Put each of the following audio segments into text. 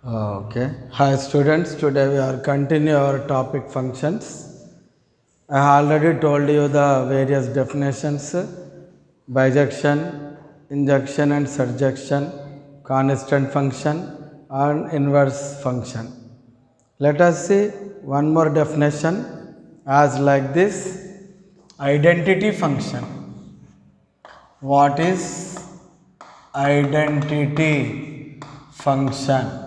Okay. Hi students, today we are continue our topic functions. I already told you the various definitions: bijection, injection and surjection, constant function and inverse function. Let us see one more definition as like this: identity function. What is identity function?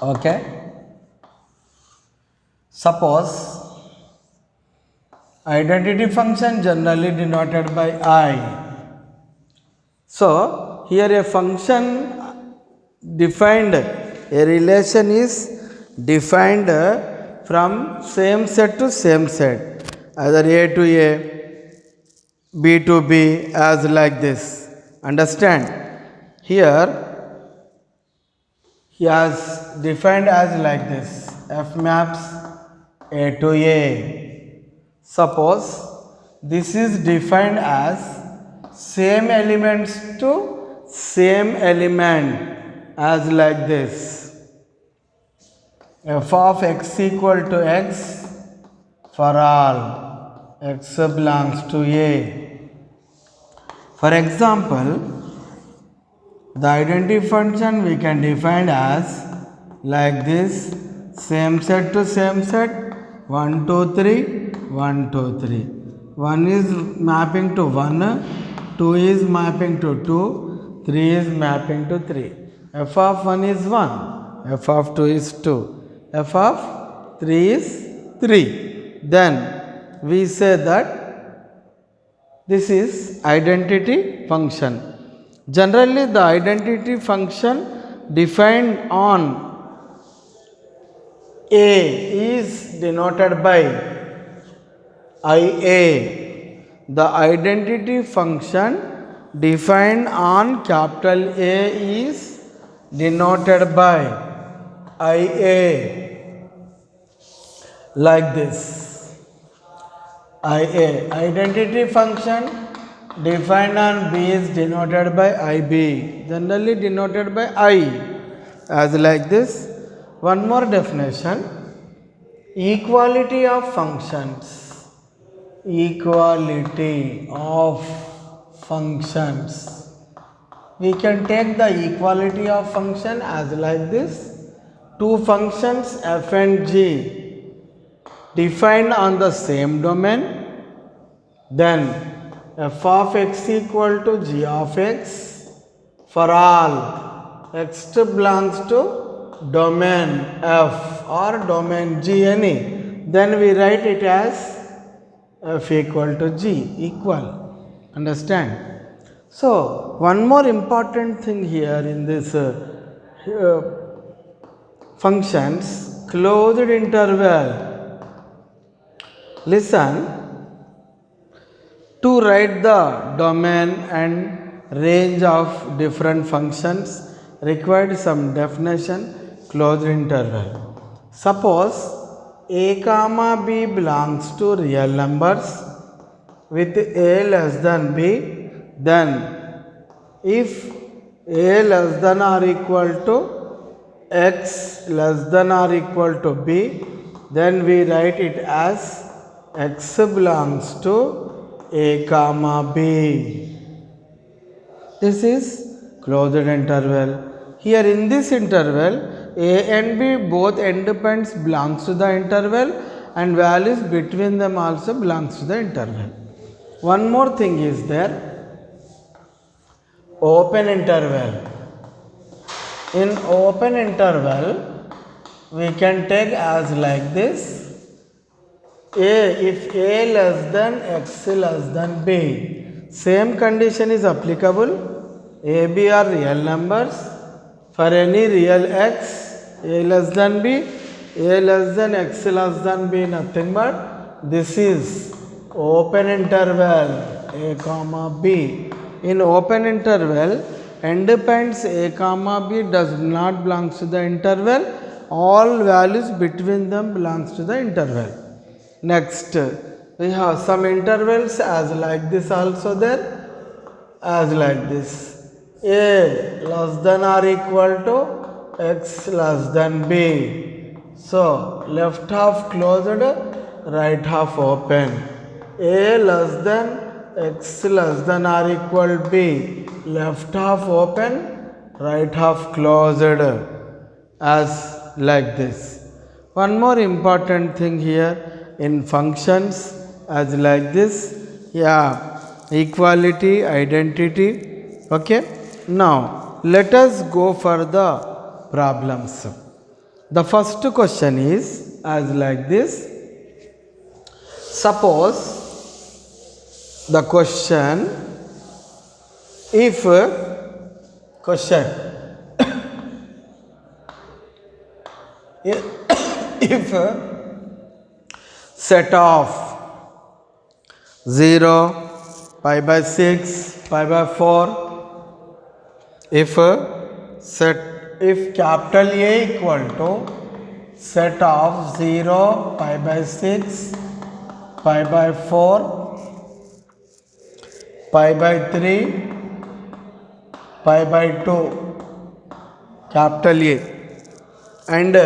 Okay. Suppose identity function generally denoted by I. So here a function defined, a relation is defined from same set to same set, either A to A, B to B, as like this. Understand? Here he has defined as like this: F maps A to A. Suppose this is defined as same elements to same element, as like this: f of x equal to x for all x belongs to A. For example, the identity function we can define as like this: same set to same set, 1 2 3 1 2 3. 1 is mapping to 1, 2 is mapping to 2, 3 is mapping to 3. F of 1 is 1, f of 2 is 2, f of 3 is 3. Then we say that this is identity function. Generally, the identity function defined on A is denoted by IA. The identity function defined on capital A is denoted by IA, like this. IA, identity function defined on B is denoted by IB, generally denoted by I, as like this. One more definition: equality of functions. Equality of functions. We can take the equality of function as like this: two functions f and g defined on the same domain, then f of x equal to g of x for all x belongs to domain f or domain g any, then we write it as f equal to g, equal. Understand? So one more important thing here in this functions: closed interval. Listen, to write the domain and range of different functions required some definition: closed interval. Suppose a comma b belongs to real numbers with a less than b, then if a less than or equal to x less than or equal to b, then we write it as x belongs to a comma b. This is closed interval. Here in this interval, a and b both endpoints belongs to the interval and values between them also belongs to the interval. One more thing is there: open interval. In open interval, we can take as like this: if a less than x less than b, same condition is applicable. A, b are real numbers. For any real x, a less than b, a less than x less than b, nothing but this is open interval a comma b. In open interval, endpoints a comma b does not belongs to the interval. All values between them belongs to the interval. Next, we have some intervals as like this also there, as like this: a less than or equal to x less than b. So left half closed, right half open. A less than x less than or equal b. Left half open, right half closed, as like this. One more important thing here in functions as like this. Yeah, equality, identity. Okay. Now let us go for the problems. The first question is as like this. Suppose the question, if question if set of 0, pi by 6, pi by 4, if capital A equal to set of 0, pi by 6, pi by 4, pi by 3, pi by 2, capital A, and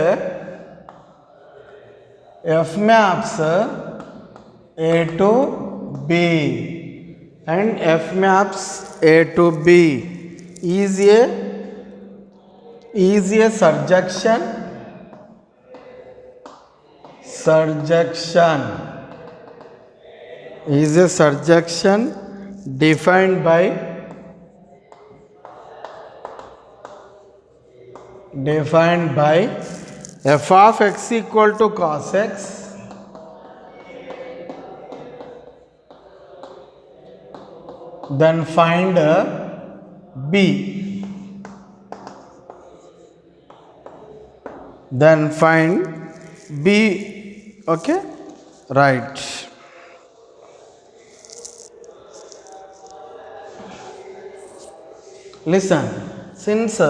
F maps A to B, and F maps A to B is a surjection defined by f of x equal to cos x, then find b, okay, right. Listen, since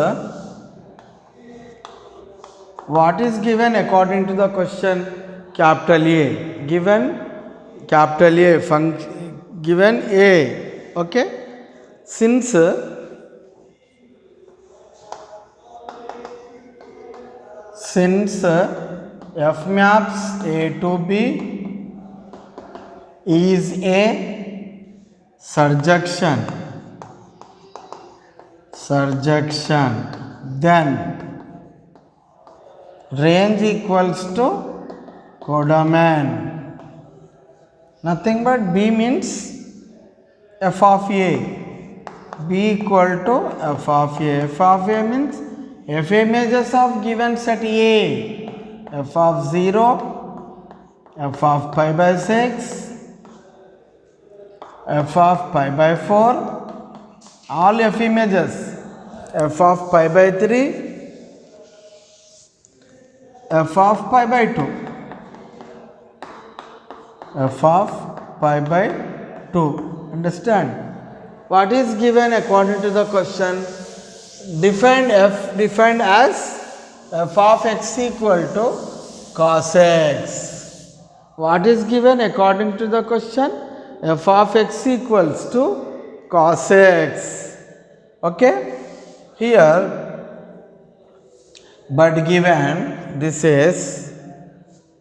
what is given according to the question, capital A, given capital A, given A, okay, since F maps A to B is a surjection, then range equals to codomain. Nothing but B means f of A. B equal to f of A. F of A means f images of given set A. F of 0, f of pi by 6, f of pi by 4, all f images. F of pi by 3, f of pi by 2, f of pi by 2. Understand? What is given according to the question? Defined as f of x equal to cos x. What is given according to the question? F of x equals to cos x. Okay? Here, but given this is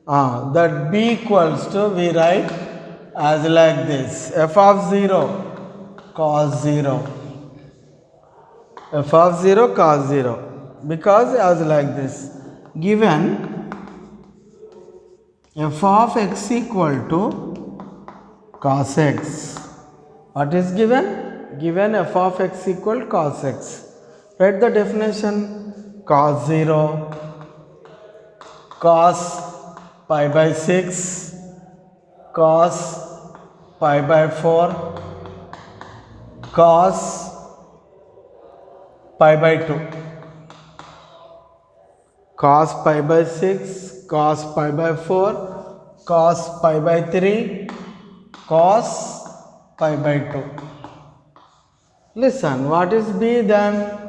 that b equals to, we write as like this, f of 0 cos 0, f of 0 cos 0, because as like this, given f of x equal to cos x. What is given? Given f of x equal cos x. Write the definition. Cos 0, cos pi by 6, cos pi by 4, cos pi by 2, cos pi by 6, cos pi by 4, cos pi by 3, cos pi by 2. Listen, what is b then?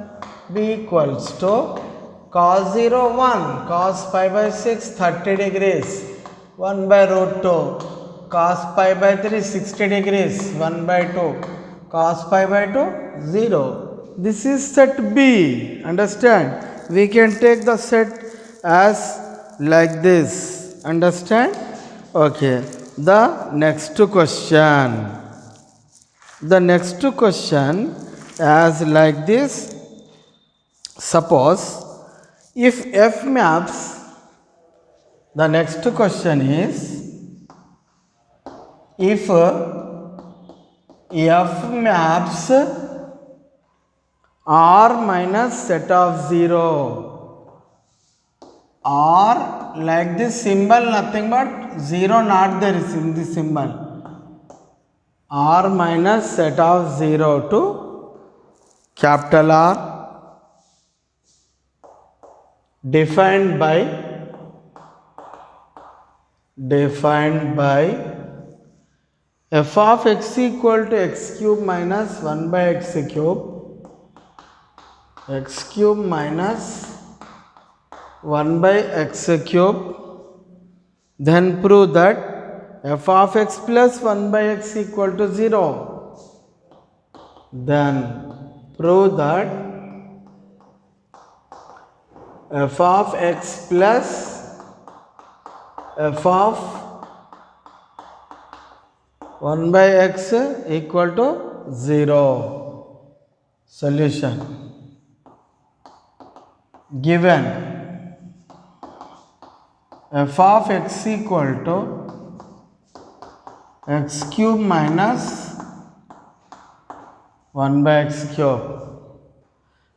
B equals to cos 0 1, cos pi by 6 30 degrees, 1 by root 2, cos pi by 3 60 degrees, 1 by 2, cos pi by 2 0. This is set B. Understand? we can take the set as like this. Understand? Okay. The next question. The next question as like this. Suppose if F maps, the next question is if F maps R minus set of 0, R like this symbol nothing but 0 not there is in this symbol, R minus set of 0 to capital R defined by f of x equal to x cube minus 1 by x cube, x cube minus 1 by x cube, then prove that f of x plus 1 by x equal to 0. Then prove that f of x plus f of 1 by x equal to 0. Solution. Given f of x equal to x cube minus 1 by x cube,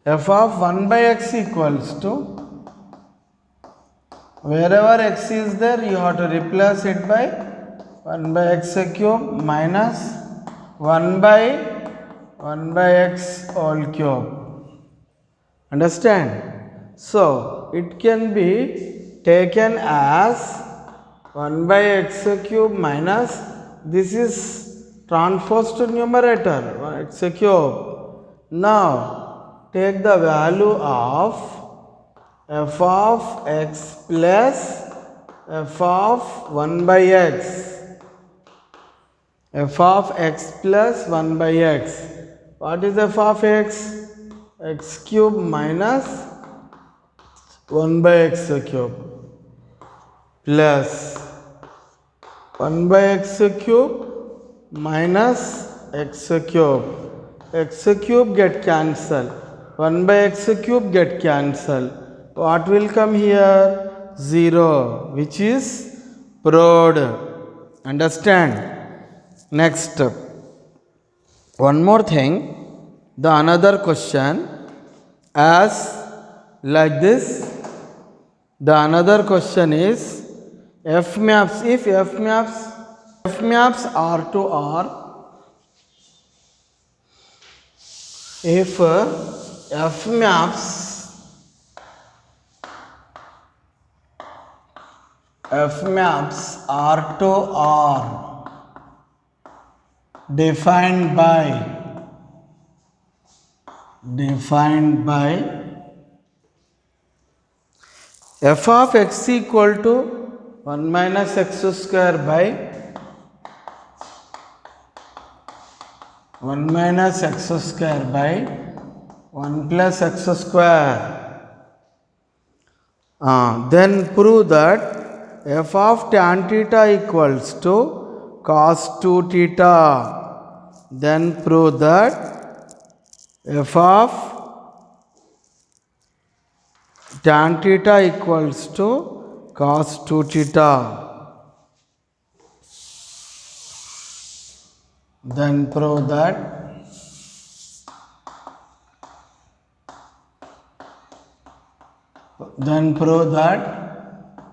f of 1 by x equals to, wherever x is there you have to replace it by 1 by x cube minus 1 by x whole cube. Understand? So it can be taken as 1 by x cube minus, this is transposed to numerator, x cube. Now take the value of f of x plus f of 1 by x, f of x plus 1 by x. What is f of x? X cube minus 1 by x cube plus 1 by x cube minus x cube. X cube get cancelled, 1 by x cube get cancelled. What will come here? 0, which is proved. Understand? Next, one more thing, the another question as like this. The another question is f maps, if f maps R to R, if f maps R to R defined by f of x equal to 1 minus x square by 1 minus x square by 1 plus x square. Then prove that f of tan theta equals to cos 2 theta. Then prove that f of tan theta equals to cos 2 theta. Then prove that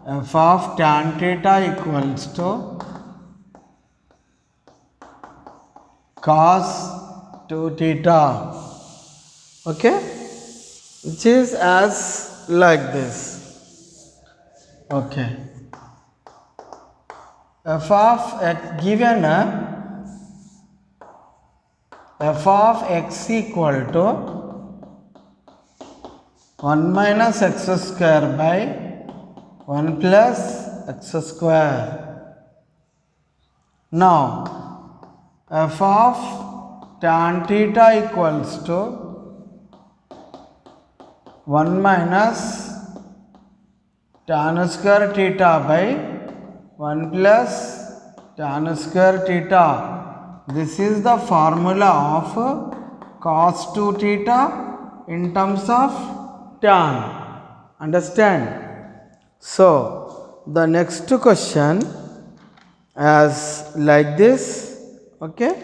f of tan theta equals to cos 2 theta. Okay, which is as like this. Okay, f of x given f of x equal to 1 minus x square by 1 plus x square. Now f of tan theta equals to 1 minus tan square theta by 1 plus tan square theta. This is the formula of cos 2 theta in terms of tan. Understand? So the next question as like this. Okay,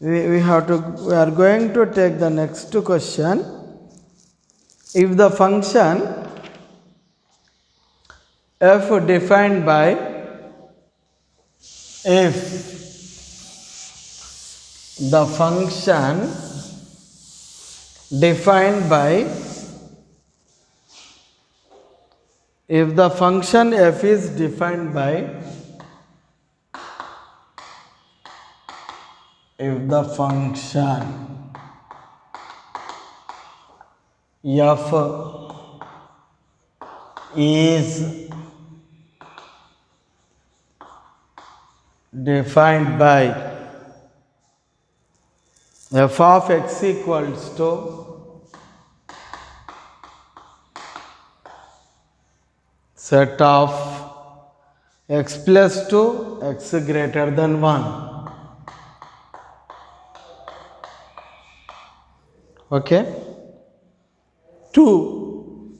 we are going to take the next question. If the function f defined by if the function defined by if the function f is defined by if the function f is defined by f of x equals to set of x plus 2 x greater than 1. Okay, 2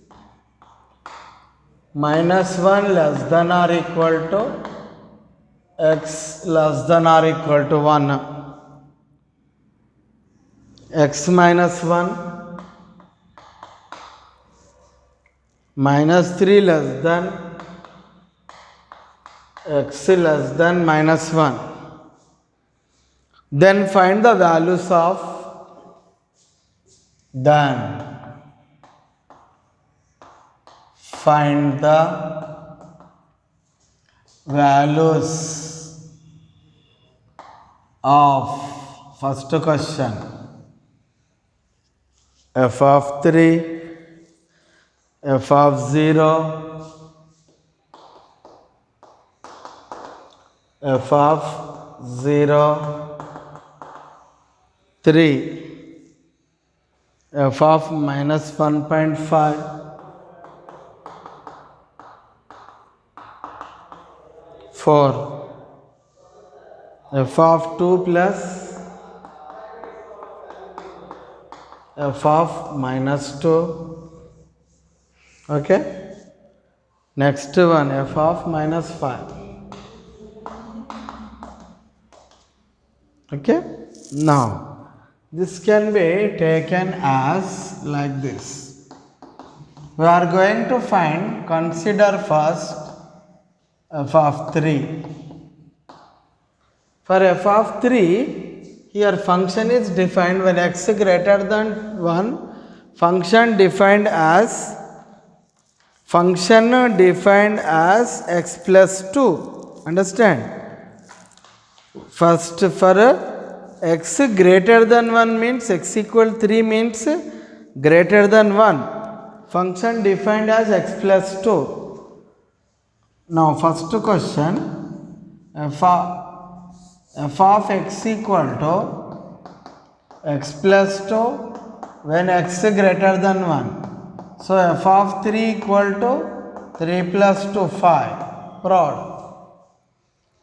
minus 1 less than or equal to x less than or equal to 1. X minus 1 minus 3 less than x less than minus 1. Then find the values of find the values of first question f of 3, f of 0, f of 0, 3, f of minus 1.5, 4, f of 2 plus f of minus 2. Okay, next one f of minus 5. Okay, now this can be taken as like this. We are going to consider first f of 3. For f of 3, here function is defined when x greater than 1, function defined as x plus 2. Understand? First, for x greater than 1 means x equal 3 means greater than 1. Function defined as x plus 2. Now first question, f of x equal to x plus 2 when x greater than 1. So f of 3 equal to 3 plus 2 5. Prod.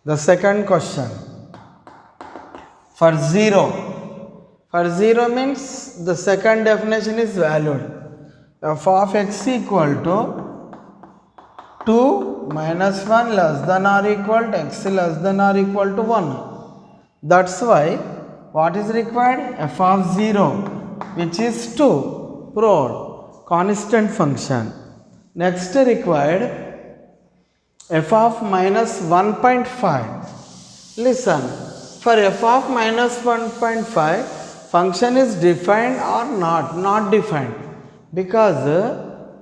The second question, for 0 means the second definition is valued. F of x equal to 2 minus 1 less than or equal to x less than or equal to 1. That's why what is required? F of 0, which is 2, prod, constant function. Next required f of minus 1.5. Listen, for f of minus 1.5, function is defined or not? Not defined. Because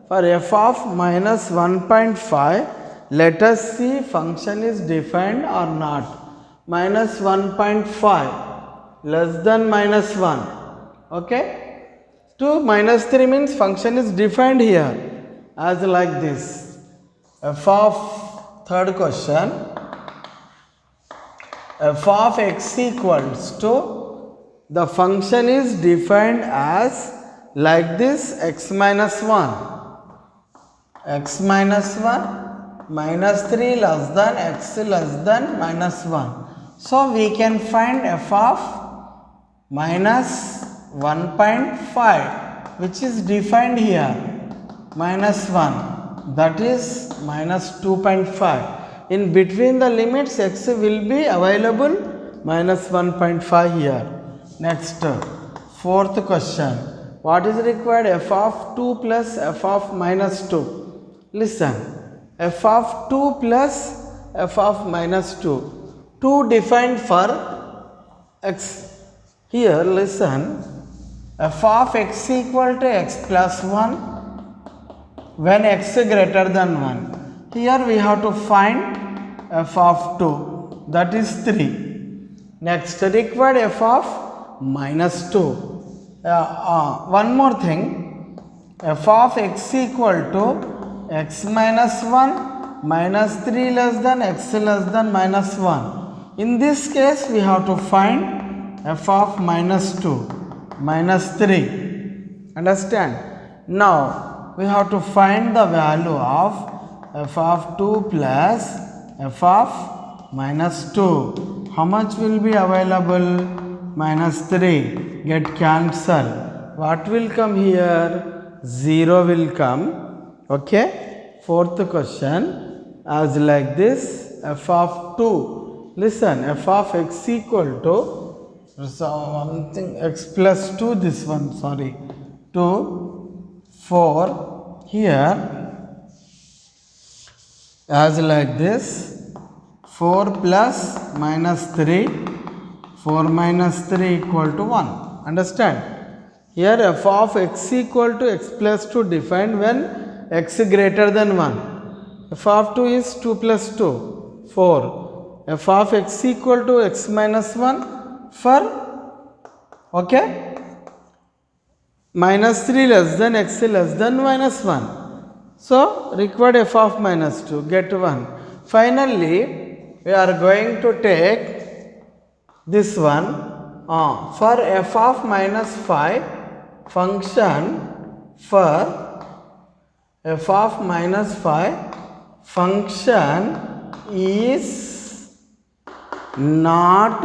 for f of minus 1.5, let us see function is defined or not. Minus 1.5 less than minus 1. Okay? 2 minus 3 means function is defined here as like this. F of third question, f of x equals to the function is defined as like this x minus 1, x minus 1 minus 3 less than x less than minus 1. So we can find f of minus 1.5, which is defined here, minus 1, that is minus 2.5. In between the limits x will be available minus 1.5 here. Next, fourth question. What is required? F of 2 plus f of minus 2. Listen, f of 2 plus f of minus 2. 2 defined for x. Here listen, f of x equal to x plus 1 when x greater than 1. Here we have to find f of 2, that is 3. Next, required f of minus 2. One more thing, f of x equal to x minus 1 minus 3 less than x less than minus 1. In this case, we have to find f of minus 2, minus 3. Understand? Now, we have to find the value of f of 2 plus f of minus 2. How much will be available? Minus 3. Get cancelled. What will come here? 0 will come. Okay? Fourth question as like this, f of 2. Listen, f of x equal to something x plus 2, this one, sorry, 2, 4. Here as like this, 4 plus minus 3, 4 minus 3 equal to 1. Understand? Here f of x equal to x plus 2 defined when x greater than 1. F of 2 is 2 plus 2, 4. F of x equal to x minus 1 for, okay, minus 3 less than x less than minus 1. So, required f of minus 2, get 1. Finally, we are going to take this one. For f of minus 5 function, for f of minus 5 function is not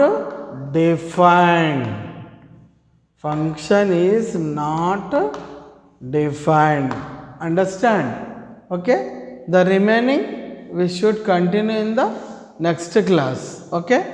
defined. Function is not defined. Understand? Okay? The remaining we should continue in the next class. Okay?